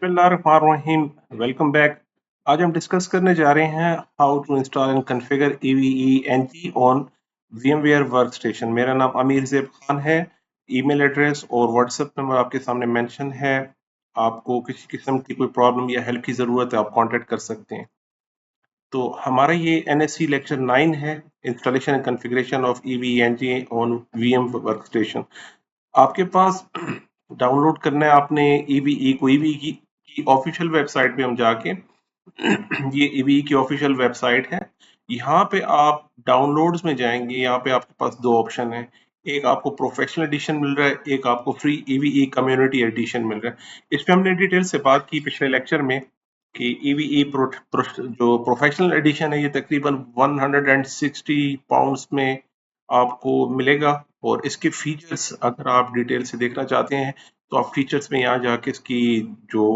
बिस्मिल्लाहिर्रहमानिर्रहीम। Welcome back. आज हम डिस्कस करने जा रहे हैं how to install and configure EVE-NG on VMware workstation. मेरा नाम अमीर ज़ेब खान है। ईमेल एड्रेस और व्हाट्सएप नंबर आपके सामने मेंशन है। आपको किसी किस्म की कोई प्रॉब्लम या हेल्प की ज़रूरत है, आप कांटेक्ट कर सकते हैं। तो हमारा ये NSE लेक्चर 9 है, installation and configuration of EVE-NG on VM workstation. आपके पास डाउनलोड करना है आपने ईवीई को। ईवीई की ऑफिशियल वेबसाइट पे हम जाके ये ईवीई की ऑफिशियल वेबसाइट है। यहाँ पे आप डाउनलोड्स में जाएंगे, यहाँ पे आपके पास दो ऑप्शन है। एक आपको प्रोफेशनल एडिशन मिल रहा है, एक आपको फ्री ईवीई कम्युनिटी एडिशन मिल रहा है। इस पे हमने डिटेल से बात की पिछले लेक्चर में कि ईवीई जो प्रोफेशनल एडिशन है ये तकरीबन 160 पाउंड्स में आपको मिलेगा। और इसके फीचर्स अगर आप डिटेल से देखना चाहते हैं तो आप फीचर्स में यहाँ जाके इसकी जो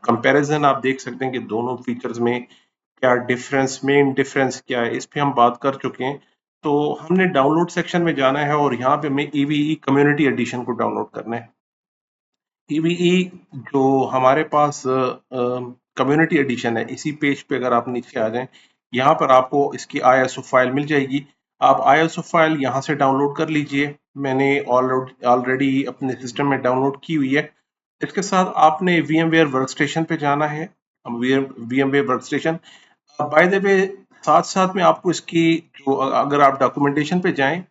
कंपैरिजन आप देख सकते हैं कि दोनों फीचर्स में क्या डिफरेंस, मेन डिफरेंस क्या है, इस पे हम बात कर चुके हैं। तो हमने डाउनलोड सेक्शन में जाना है और यहाँ पे हमें ईवीई कम्युनिटी एडिशन को डाउनलोड करना है। ईवीई जो हमारे पास कम्युनिटी एडिशन है, इसी पेज पे अगर आप नीचे आ जाएं, यहाँ पर आपको इसकी ISO फाइल मिल जाएगी। आप ISO फाइल यहाँ से डाउनलोड कर लीजिए। मैंने ऑलरेडी अपने सिस्टम में डाउनलोड की हुई है। इसके साथ आपने VMware वर्कस्टेशन पे जाना है। VMware workstation by the way, साथ साथ में आपको इसकी जो अगर आप डॉक्यूमेंटेशन पे जाएं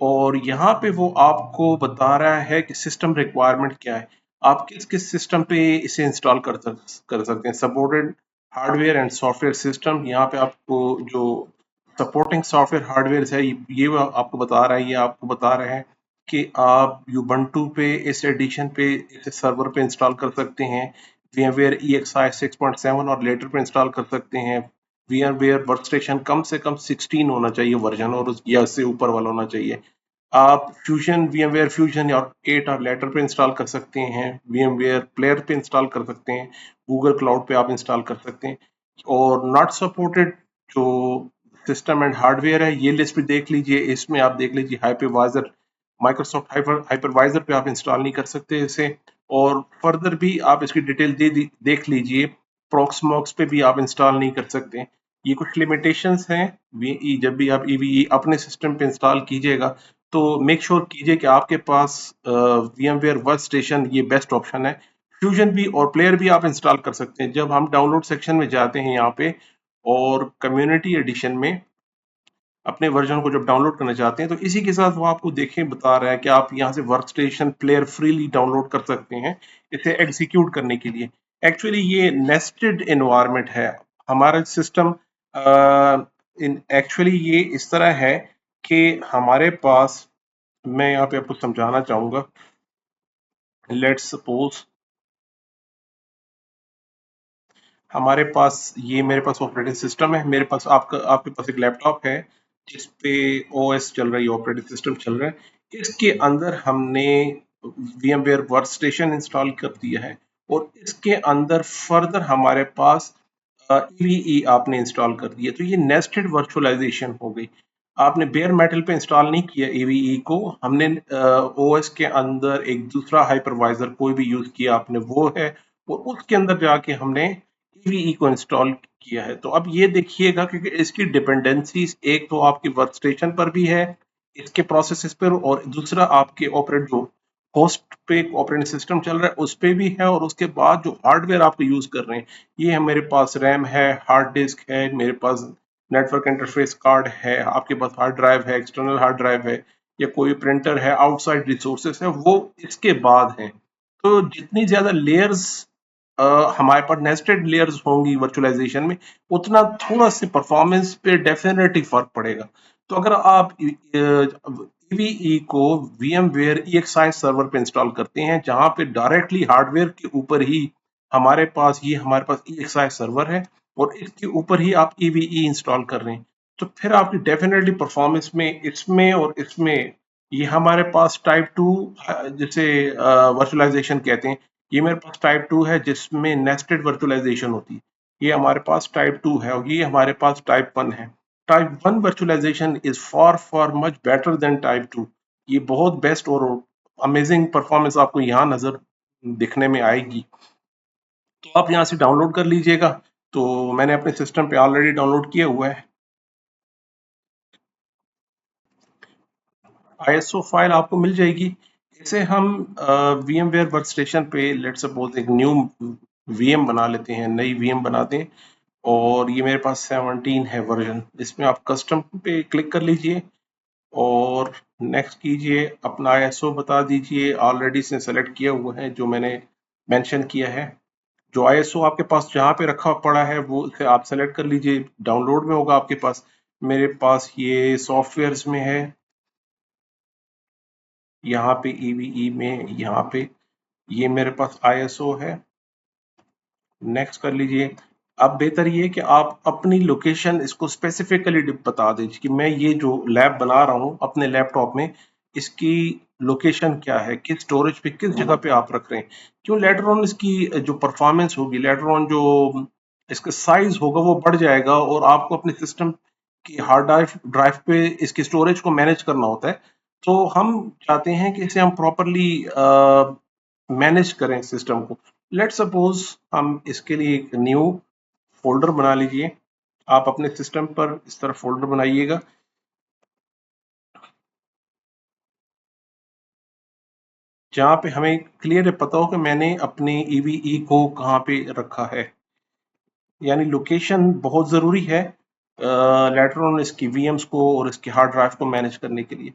और यहाँ पे वो आपको बता रहा है कि सिस्टम रिक्वायरमेंट क्या है, आप किस किस सिस्टम पे इसे इंस्टॉल कर सकते हैं। Supported hardware and software system, यहाँ पे आपको जो सपोर्टिंग सॉफ्टवेयर हार्डवेयर है ये वो आपको बता रहा है। ये आपको बता रहा है कि आप यूबंटू पे इस एडिशन पे इस सर्वर पे इंस्टॉल कर सकते हैं। VMware EXI 6.7 और लेटर पे इंस्टॉल कर सकते हैं। VMware वर्कस्टेशन कम से कम 16 होना चाहिए वर्जन, और या उससे ऊपर वाला होना चाहिए। आप फ्यूजन, VMware फ्यूजन और 8 और लेटर पे इंस्टॉल कर सकते हैं। VMware प्लेयर पे इंस्टॉल कर सकते हैं। गूगल क्लाउड पे आप इंस्टॉल कर सकते हैं। और नॉट सपोर्टेड जो सिस्टम एंड हार्डवेयर है, ये लिस्ट भी देख लीजिए। इसमें आप देख लीजिए हाइपरवाइजर, माइक्रोसॉफ्ट हाइपरवाइजर पे आप इंस्टॉल नहीं कर सकते इसे। और फर्दर भी आप इसकी डिटेल देख लीजिए। प्रॉक्समॉक्स पे भी आप इंस्टॉल नहीं कर सकते। ये कुछ लिमिटेशंस हैं। जब भी आप ईवीई अपने सिस्टम पे इंस्टॉल कीजिएगा तो मेक श्योर कीजिए कि आपके पास VMware वर्कस्टेशन ये बेस्ट ऑप्शन है। फ्यूजन भी और प्लेयर भी आप इंस्टॉल कर सकते हैं। जब हम डाउनलोड सेक्शन में जाते हैं यहाँ पे और कम्युनिटी एडिशन में अपने वर्जन को जब डाउनलोड करना चाहते हैं तो इसी के साथ वो आपको देखें बता रहा है कि आप यहाँ से वर्कस्टेशन प्लेयर फ्रीली डाउनलोड कर सकते हैं इसे एग्जीक्यूट करने के लिए। एक्चुअली ये नेस्टेड एनवायरनमेंट है हमारा सिस्टम। इन एक्चुअली ये इस तरह है कि हमारे पास, मैं यहाँ पे आपको समझाना चाहूंगा। लेट्स सपोज हमारे पास ये मेरे पास ऑपरेटिंग सिस्टम है। मेरे पास आपके पास एक लैपटॉप है जिस पे OS चल रही है, ऑपरेटिंग सिस्टम चल रहा है। इसके अंदर हमने VMware वर्कस्टेशन इंस्टॉल कर दिया है और इसके अंदर फर्दर हमारे पास EVE आपने इंस्टॉल कर दिया। तो ये नेस्टेड वर्चुअलाइजेशन हो गई। आपने बेयर मेटल पे इंस्टॉल नहीं किया EVE को। हमने OS के अंदर एक दूसरा हाइपरवाइजर कोई भी यूज किया आपने, वो है, और उसके अंदर जाके हमने EVE को इंस्टॉल किया है। तो अब ये देखिएगा क्योंकि इसकी डिपेंडेंसीज एक तो आपके वर्कस्टेशन पर भी है, इसके प्रोसेसेस पर, और दूसरा आपके ऑपरेट जो होस्ट पे ऑपरेटिंग सिस्टम चल रहा है उस पे भी है, और उसके बाद जो हार्डवेयर आप यूज कर रहे हैं ये है। मेरे पास रैम है, हार्ड डिस्क है, मेरे पास नेटवर्क इंटरफेस कार्ड है, आपके पास हार्ड ड्राइव है, एक्सटर्नल हार्ड ड्राइव है, या कोई प्रिंटर है, आउटसाइड रिसोर्सेस है, वो इसके बाद है। तो जितनी ज्यादा लेयर्स हमारे पास नेस्टेड लेयर्स होंगी वर्चुअलाइजेशन में, उतना थोड़ा सी परफॉर्मेंस पे डेफिनेटली फर्क पड़ेगा। तो अगर आप EVE को VMware EXI सर्वर पे इंस्टॉल करते हैं जहां पे डायरेक्टली हार्डवेयर के ऊपर ही हमारे पास EXI सर्वर है और इसके ऊपर ही आप EVE इंस्टॉल कर रहे हैं, तो फिर आपकी डेफिनेटली परफॉर्मेंस में इसमें और इसमें, ये हमारे पास टाइप 2 जिसे वर्चुअलाइजेशन कहते हैं, ये मेरे पास टाइप 2 है जिसमें नेस्टेड वर्चुअलाइजेशन होती है। ये हमारे पास टाइप 2 है और ये हमारे पास टाइप 1 है। Type 1 virtualization is for for much better than type 2। ये बहुत बेस्ट और अमेजिंग परफॉर्मेंस आपको यहाँ नजर दिखने में आएगी। तो आप यहाँ से डाउनलोड कर लीजिएगा। तो मैंने अपने सिस्टम पे ऑलरेडी डाउनलोड किया हुआ है। आईएसओ फाइल आपको मिल जाएगी। इसे हम VMware वर्कस्टेशन पे लेट्स सपोज एक न्यू वीएम बना लेते हैं, नई वीएम बनाते हैं। और ये मेरे पास 17 है वर्जन। इसमें आप कस्टम पे क्लिक कर लीजिए और नेक्स्ट कीजिए, अपना आईएसओ बता दीजिए। ऑलरेडी इसने सेलेक्ट किया हुआ है जो मैंने मेंशन किया है। जो आईएसओ आपके पास जहाँ पे रखा पड़ा है वो उसे आप सेलेक्ट कर लीजिए, डाउनलोड में होगा आपके पास। मेरे पास ये सॉफ्टवेयर्स में है, यहाँ पे ईवीई में, यहाँ पे ये मेरे पास आईएसओ है। नेक्स्ट कर लीजिए। अब बेहतर ये है कि आप अपनी लोकेशन इसको स्पेसिफिकली बता दीजिए कि मैं ये जो लैब बना रहा हूँ अपने लैपटॉप में, इसकी लोकेशन क्या है, किस स्टोरेज पे, किस जगह पे आप रख रहे हैं। क्यों लेटर ऑन इसकी जो परफॉर्मेंस होगी, लेटर ऑन जो इसका साइज होगा वो बढ़ जाएगा और आपको अपने सिस्टम की हार्ड ड्राइव ड्राइव पे इसकी स्टोरेज को मैनेज करना होता है। तो हम चाहते हैं कि इसे हम प्रॉपरली मैनेज करें सिस्टम को। लेट्स सपोज हम इसके लिए एक न्यू फोल्डर बना लीजिए। आप अपने सिस्टम पर इस तरह फोल्डर बनाइएगा जहाँ पे हमें क्लियर पता हो कि मैंने अपने ईवीई को कहाँ पे रखा है। यानी लोकेशन बहुत ज़रूरी है लेटर ऑन इसकी वीएम्स को और इसकी हार्ड ड्राइव को मैनेज करने के लिए।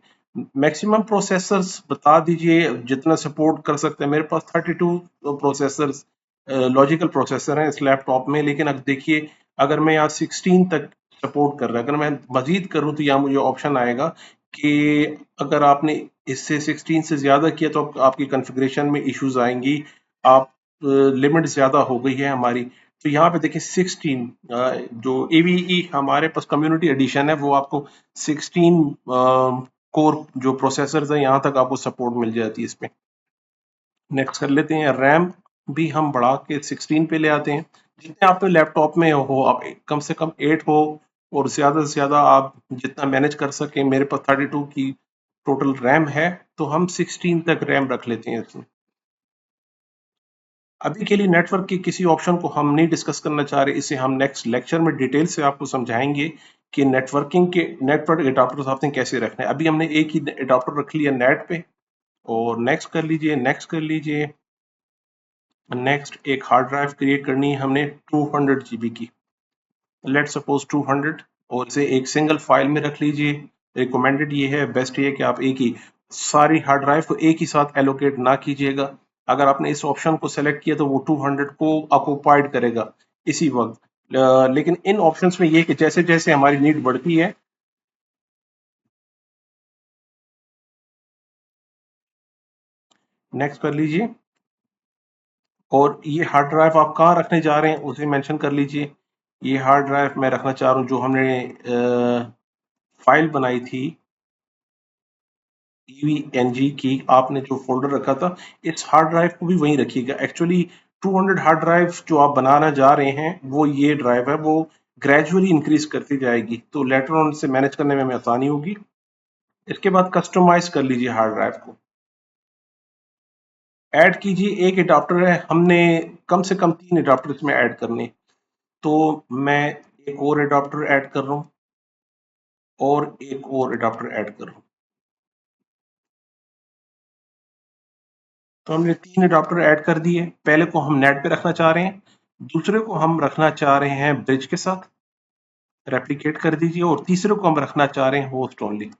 मैक्सिमम प्रोसेसर्स बता दीजिए जितना सपोर्ट कर सकते हैं। मेरे पास 32 प्रोसेसर्स लॉजिकल प्रोसेसर हैं इस लैपटॉप में, लेकिन अब देखिए अगर मैं यहाँ 16 तक सपोर्ट कर रहा है, अगर मैं मजीद करूँ तो यहाँ मुझे ऑप्शन आएगा कि अगर आपने इससे 16 से ज़्यादा किया तो आपकी कॉन्फ़िगरेशन में इश्यूज आएंगी। आप लिमिट ज़्यादा हो गई है हमारी। तो यहाँ पे देखिए 16 जो एवीई हमारे पास कम्युनिटी एडिशन है वो आपको 16 कोर जो प्रोसेसर है यहाँ तक आपको सपोर्ट मिल जाती है इसमें। नेक्स्ट कर लेते हैं। रैम भी हम बढ़ा के 16 पे ले आते हैं। जितने आपके लैपटॉप में हो, आप कम से कम 8 हो और ज़्यादा से ज़्यादा आप जितना मैनेज कर सकें। मेरे पास 32 की टोटल रैम है तो हम 16 तक रैम रख लेते हैं इसमें। अभी के लिए नेटवर्क के किसी ऑप्शन को हम नहीं डिस्कस करना चाह रहे, इसे हम नेक्स्ट लेक्चर में डिटेल से आपको समझाएंगे कि नेटवर्क एडाप्टर आपने कैसे रखना है। अभी हमने एक ही एडाप्टर रख लिया नेट पे। और नेक्स्ट कर लीजिए, नेक्स्ट कर लीजिए। नेक्स्ट एक हार्ड ड्राइव क्रिएट करनी है हमने 200 GB की। लेट सपोज 200, और इसे एक सिंगल फाइल में रख लीजिए। रिकमेंडेड ये है, बेस्ट ये है कि आप एक ही सारी हार्ड ड्राइव को एक ही साथ एलोकेट ना कीजिएगा। अगर आपने इस ऑप्शन को सेलेक्ट किया तो वो 200 को ऑक्युपाइड करेगा इसी वक्त। लेकिन इन ऑप्शंस में ये है कि जैसे जैसे हमारी नीड बढ़ती है। नेक्स्ट कर लीजिए। और ये हार्ड ड्राइव आप कहाँ रखने जा रहे हैं उसे मेंशन कर लीजिए। ये हार्ड ड्राइव मैं रखना चाह रहा हूँ जो हमने फाइल बनाई थी EVNG की, आपने जो फ़ोल्डर रखा था, इस हार्ड ड्राइव को भी वहीं रखिएगा। एक्चुअली 200 हार्ड ड्राइव जो आप बनाना जा रहे हैं, वो ये ड्राइव है, वो ग्रेजुअली इंक्रीज़ करती जाएगी, तो लेटर ऑन इसे मैनेज करने में हमें आसानी होगी। इसके बाद कस्टमाइज़ कर लीजिए हार्ड ड्राइव को। ऐड कीजिए, एक एडाप्टर है, हमने कम से कम 3 एडाप्टर इसमें ऐड करने हैं। तो मैं एक और एडाप्टर ऐड कर रहा हूँ और एक और एडाप्टर ऐड कर रहा हूँ। तो हमने 3 एडाप्टर ऐड कर दिए। पहले को हम नेट पे रखना चाह रहे हैं, दूसरे को हम रखना चाह रहे हैं ब्रिज के साथ, रेप्लिकेट कर दीजिए, और तीसरे को हम रखना चाह रहे हैं होस्ट ओनली।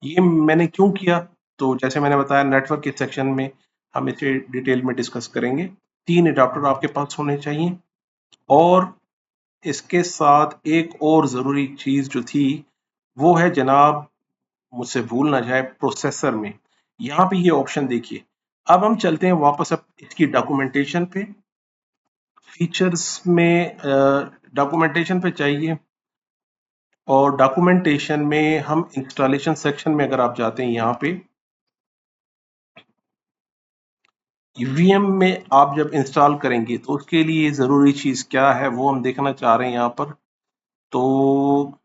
ये मैंने क्यों किया, तो जैसे मैंने बताया नेटवर्क के सेक्शन में हम इसे डिटेल में डिस्कस करेंगे। 3 एडाप्टर आपके पास होने चाहिए। और इसके साथ एक और ज़रूरी चीज़ जो थी वो है जनाब, मुझसे भूल ना जाए, प्रोसेसर में यहाँ पे ये ऑप्शन देखिए। अब हम चलते हैं वापस अब इसकी डॉक्यूमेंटेशन पे। फीचर्स में डॉक्यूमेंटेशन पे चाहिए, और डॉक्यूमेंटेशन में हम इंस्टॉलेशन सेक्शन में अगर आप जाते हैं यहाँ पे, वीएम में आप जब इंस्टॉल करेंगे तो उसके लिए ज़रूरी चीज़ क्या है वो हम देखना चाह रहे हैं यहाँ पर। तो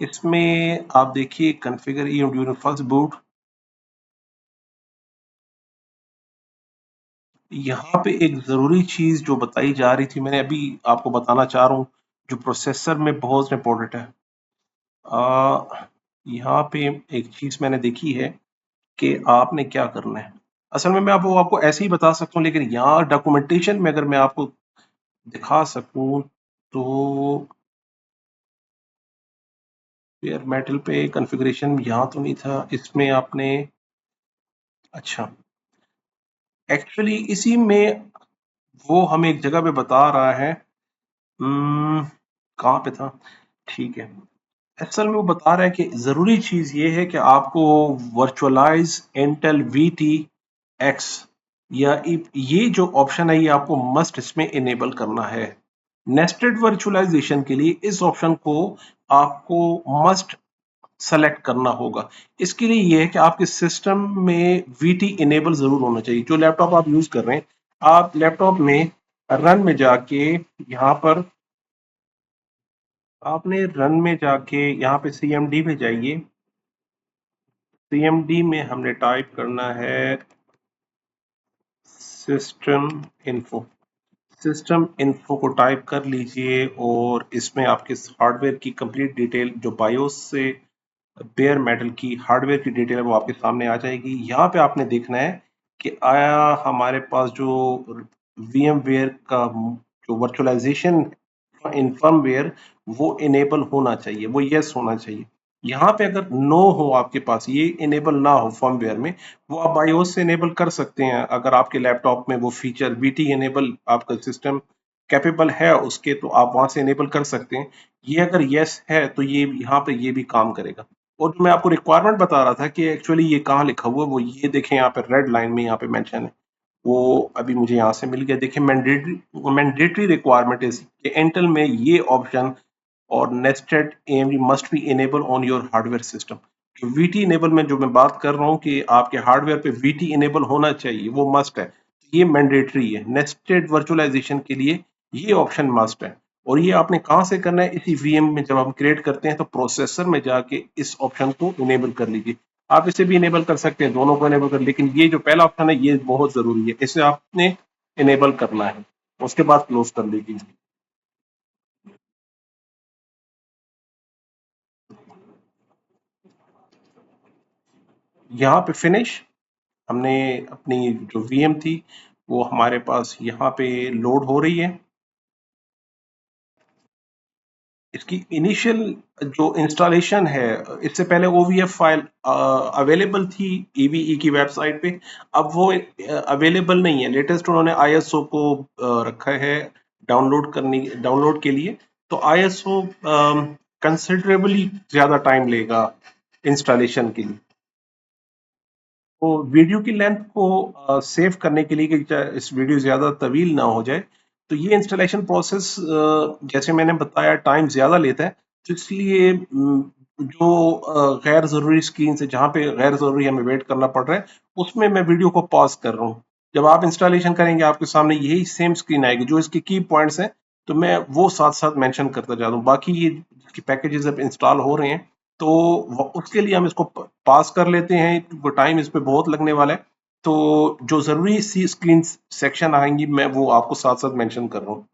इसमें आप देखिए कॉन्फ़िगर ड्यूरिंग फर्स्ट बूट, यहाँ पे एक ज़रूरी चीज़ जो बताई जा रही थी, मैंने अभी आपको बताना चाह रहा हूँ, जो प्रोसेसर में बहुत इम्पोर्टेंट है। यहाँ पे एक चीज़ मैंने देखी है कि आपने क्या करना है। असल में मैं आपको आपको ऐसे ही बता सकता हूँ, लेकिन यहाँ डॉक्यूमेंटेशन में अगर मैं आपको दिखा सकूँ तो फेयर मेटल पे कॉन्फ़िगरेशन यहाँ तो नहीं था, इसमें आपने अच्छा, एक्चुअली इसी में वो हमें एक जगह पे बता रहा है। कहाँ पे था? ठीक है। असल में वो बता रहा है कि ज़रूरी चीज़ ये है कि आपको वर्चुअलाइज़ इंटेल वीटी एक्स या ये जो ऑप्शन है ये आपको मस्ट इसमें इनेबल करना है। नेस्टेड वर्चुअलाइजेशन के लिए इस ऑप्शन को आपको मस्ट सेलेक्ट करना होगा। इसके लिए ये है कि आपके सिस्टम में वीटी इनेबल ज़रूर होना चाहिए। जो लैपटॉप आप यूज़ कर रहे हैं, आप लैपटॉप में रन में जाके यहाँ पर आपने रन में जाके यहाँ पे सीएमडी में जाइए। सीएमडी में हमने टाइप करना है सिस्टम इन्फो। सिस्टम इन्फो को टाइप कर लीजिए और इसमें आपके हार्डवेयर की कंप्लीट डिटेल जो बायोस से बेयर मेटल की हार्डवेयर की डिटेल है वो आपके सामने आ जाएगी। यहाँ पे आपने देखना है कि आया हमारे पास जो VMware का जो वर्चुअलाइजेशन इन फर्मवेयर वो इनेबल होना चाहिए, वो यस होना चाहिए। यहाँ पे अगर नो हो आपके पास, ये इनेबल ना हो फर्मवेयर में, वो आप बायोस से इनेबल कर सकते हैं। अगर आपके लैपटॉप में वो फीचर वीटी इनेबल आपका सिस्टम कैपेबल है उसके, तो आप वहां से इनेबल कर सकते हैं। ये अगर यस है तो ये यहाँ पे ये भी काम करेगा। और जो मैं आपको रिक्वायरमेंट बता रहा था कि एक्चुअली ये कहाँ लिखा हुआ है, वो ये देखें यहाँ पे रेड लाइन में यहाँ पे मेंशन है। वो अभी मुझे यहाँ से मिल गया। देखिए mandatory mandatory requirement is Intel में ये ऑप्शन और nested AMD must be enable on your hardware system. जो वीटी इनेबल में जो मैं बात कर रहा हूँ कि आपके हार्डवेयर पे वीटी इनेबल होना चाहिए, वो मस्ट है। ये मैंडेटरी है। नेस्टेड वर्चुअलाइजेशन के लिए ये ऑप्शन मस्ट है। और ये आपने कहाँ से करना है? इसी वीएम में जब हम क्रिएट करते हैं तो प्रोसेसर में जाके इस ऑप्शन को इनेबल कर लीजिए। आप इसे भी इनेबल कर सकते हैं, दोनों को इनेबल कर, लेकिन ये जो पहला ऑप्शन है ये बहुत जरूरी है, इसे आपने इनेबल करना है। उसके बाद क्लोज कर लीजिए। यहाँ पे फिनिश, हमने अपनी जो वीएम थी वो हमारे पास यहाँ पे लोड हो रही है। इसकी इनिशियल जो इंस्टॉलेशन है, इससे पहले ओवीएफ फाइल अवेलेबल थी ईवीई की वेबसाइट पे। अब वो अवेलेबल नहीं है। लेटेस्ट उन्होंने आईएसओ को रखा है डाउनलोड के लिए। तो आईएसओ कंसिडरेबली ज्यादा टाइम लेगा इंस्टॉलेशन के लिए। तो वीडियो की लेंथ को सेव करने के लिए कि इस वीडियो ज़्यादा तवील ना हो जाए, तो ये इंस्टॉलेशन प्रोसेस जैसे मैंने बताया टाइम ज़्यादा लेता है। तो इसलिए जो गैर ज़रूरी स्क्रीन से जहाँ पे गैर ज़रूरी हमें वेट करना पड़ रहा है, उसमें मैं वीडियो को पॉज कर रहा हूँ। जब आप इंस्टॉलेशन करेंगे आपके सामने यही सेम स्क्रीन आएगी, जो इसके की पॉइंट्स हैं तो मैं वो साथ साथ मेंशन करता जा रहा हूँ। बाकी ये पैकेजेस अब इंस्टॉल हो रहे हैं, तो उसके लिए हम इसको पास कर लेते हैं। वो टाइम इस पे बहुत लगने वाला है। तो जो जरूरी सी स्क्रीन सेक्शन आएंगी मैं वो आपको साथ साथ मेंशन कर रहा हूँ।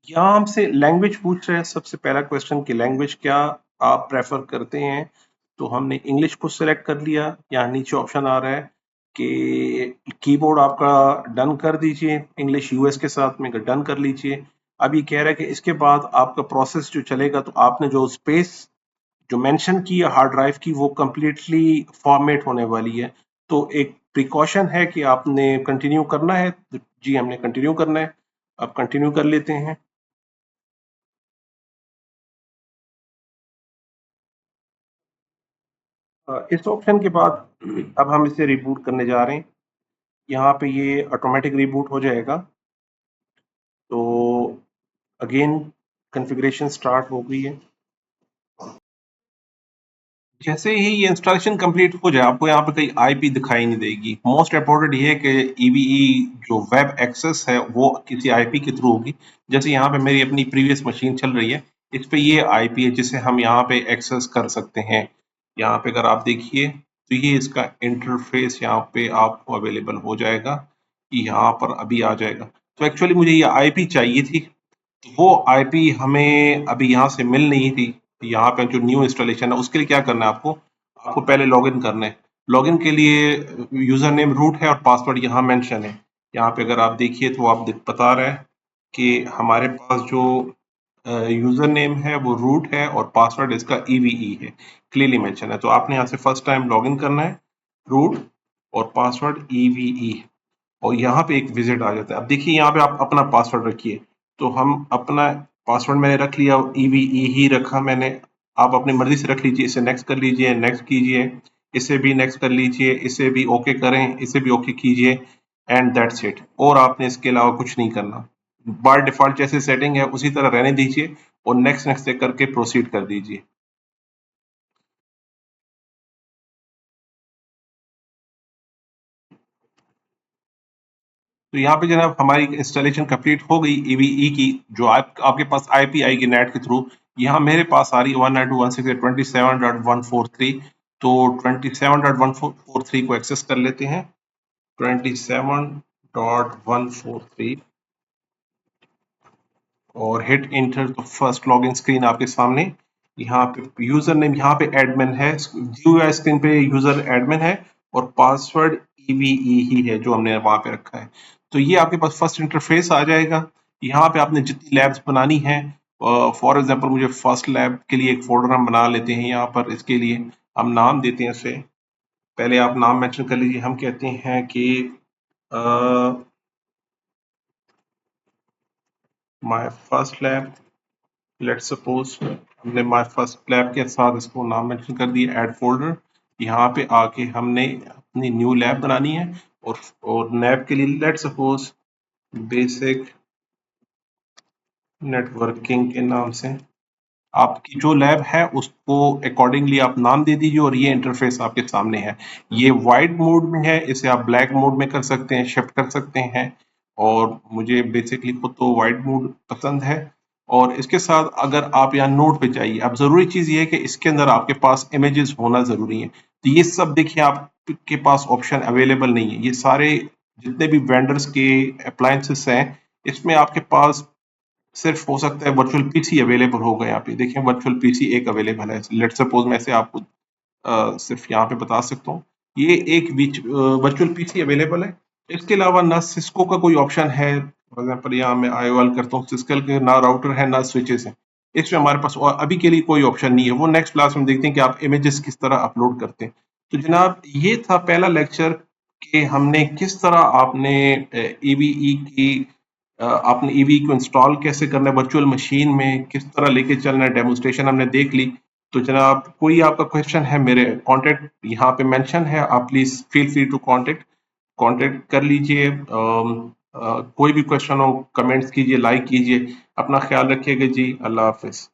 यहाँ हमसे लैंग्वेज पूछ रहे हैं। सबसे पहला क्वेश्चन कि लैंग्वेज क्या आप प्रेफर करते हैं, तो हमने इंग्लिश को सिलेक्ट कर लिया। यहाँ नीचे ऑप्शन आ रहा है कि कीबोर्ड आपका डन कर दीजिए, इंग्लिश यूएस के साथ में डन कर लीजिए। अब ये कह रहा है कि इसके बाद आपका प्रोसेस जो चलेगा, तो आपने जो स्पेस जो मेंशन की है हार्ड ड्राइव की, वो कंप्लीटली फॉर्मेट होने वाली है। तो एक प्रिकॉशन है कि आपने कंटिन्यू करना है। तो जी हमने कंटिन्यू करना है। अब कंटिन्यू कर लेते हैं। इस ऑप्शन के बाद अब हम इसे रिबूट करने जा रहे हैं। यहाँ पे ये ऑटोमेटिक रिबूट हो जाएगा। तो अगेन कॉन्फ़िगरेशन स्टार्ट हो गई है। जैसे ही ये इंस्टॉलेशन कंप्लीट हो जाए, आपको यहाँ पे कहीं आईपी दिखाई नहीं देगी। मोस्ट इम्पोर्टेंट ये है कि ईवीई जो वेब एक्सेस है वो किसी आईपी के थ्रू होगी। जैसे यहाँ पे मेरी अपनी प्रीवियस मशीन चल रही है, इस पे ये आईपी है जिसे हम यहाँ पे एक्सेस कर सकते हैं। यहाँ पे अगर आप देखिए तो ये इसका इंटरफेस यहाँ पे आपको अवेलेबल हो जाएगा, यहाँ पर अभी आ जाएगा। तो एक्चुअली मुझे ये आईपी चाहिए थी, तो वो आईपी हमें अभी यहाँ से मिल नहीं थी। यहाँ पे जो न्यू इंस्टॉलेशन है उसके लिए क्या करना है आपको, आपको पहले लॉगिन करना है। लॉगिन के लिए यूजर नेम रूट है और पासवर्ड यहाँ मेंशन है। यहाँ पे अगर आप देखिए तो आप बता रहा है कि हमारे पास जो यूजर नेम है वो रूट है और पासवर्ड इसका ईवीई है, क्लियरली मेंशन है। तो आपने यहाँ से फर्स्ट टाइम लॉगिन करना है, रूट और पासवर्ड ईवीई, और यहाँ पे एक विजिट आ जाता है। अब देखिए यहाँ पे आप अपना पासवर्ड रखिए, तो हम अपना पासवर्ड मैंने रख लिया, ईवीई ही रखा मैंने। आप अपनी मर्जी से रख लीजिए, इसे नेक्स्ट कर लीजिए, नेक्स्ट कीजिए, इसे भी नेक्स्ट कर लीजिए, इसे भी ओके करें, इसे भी ओके कीजिए, एंड दैट्स इट। और आपने इसके अलावा कुछ नहीं करना। बाय डिफॉल्ट जैसे सेटिंग है उसी तरह रहने दीजिए और नेक्स्ट नेक्स्ट करके प्रोसीड कर दीजिए। तो यहाँ पे जनाब हमारी इंस्टॉलेशन कंप्लीट हो गई ईवीई की, जो आपके पास आईपी आएगी नेट के थ्रू। यहाँ मेरे पास आ रही है 192.168.27.143। तो 27.143 को एक्सेस कर लेते हैं। 27.143 और हिट इंटर। तो फर्स्ट लॉगिन स्क्रीन आपके सामने। यहाँ पे यूजर नेम, यहाँ पे एडमिन है, GUI स्क्रीन पे यूजर एडमिन है और पासवर्ड ईवीई ही है जो हमने वहां पे रखा है। तो ये आपके पास फर्स्ट इंटरफेस आ जाएगा। यहाँ पे आपने जितनी लैब्स बनानी है, फॉर एग्जांपल मुझे फर्स्ट लैब के लिए एक फोल्डर हम बना लेते हैं। यहाँ पर इसके लिए हम नाम देते हैं इसे, पहले आप नाम मेंशन कर लीजिए। हम कहते हैं कि my first lab, let's suppose हमने माय फर्स्ट लैब के साथ इसको नाम मेंशन कर दिया, ऐड फोल्डर। यहाँ पे आके हमने अपनी न्यू लैब बनानी है और लैब के लिए लेट्स सपोज बेसिक नेटवर्किंग के नाम से आपकी जो लैब है उसको अकॉर्डिंगली आप नाम दे दीजिए और ये इंटरफेस आपके सामने है। ये वाइट मोड में है, इसे आप ब्लैक मोड में कर सकते हैं, शिफ्ट कर सकते हैं, और मुझे बेसिकली खुद तो वाइट मोड पसंद है। और इसके साथ अगर आप यहाँ नोट पे जाइए, अब जरूरी चीज ये है कि इसके अंदर आपके पास इमेजेस होना जरूरी है। तो ये सब देखिए आपके पास ऑप्शन अवेलेबल नहीं है। ये सारे जितने भी वेंडर्स के अप्लायंसेस हैं इसमें आपके पास सिर्फ हो सकता है वर्चुअल पीसी अवेलेबल होगा। यहाँ पे देखिए वर्चुअल पीसी एक अवेलेबल है। लेट सपोज मैं इसे आपको सिर्फ यहाँ पे बता सकता हूँ, ये एक वर्चुअल पीसी अवेलेबल है। इसके अलावा ना सिस्को का कोई ऑप्शन है। फॉर एग्जाम्पल यहाँ मैं आईओएल करता हूँ, सिस्को के ना राउटर है ना स्विचेस है। इसमें हमारे पास और अभी के लिए कोई ऑप्शन नहीं है। वो नेक्स्ट क्लास में देखते हैं कि आप इमेजेस किस तरह अपलोड करते हैं। तो जनाब ये था पहला लेक्चर कि हमने किस तरह आपने ईवीई की आपने ईवी को इंस्टॉल कैसे करना है वर्चुअल मशीन में, किस तरह लेके चलना है, डेमोन्स्ट्रेशन हमने देख ली। तो जनाब कोई आपका क्वेश्चन है, मेरे कॉन्टेक्ट यहाँ पे मेंशन है, आप please feel free to contact कर लीजिए। कोई भी क्वेश्चन हो कमेंट्स कीजिए, लाइक कीजिए। अपना ख्याल रखिएगा जी, अल्लाह हाफिज।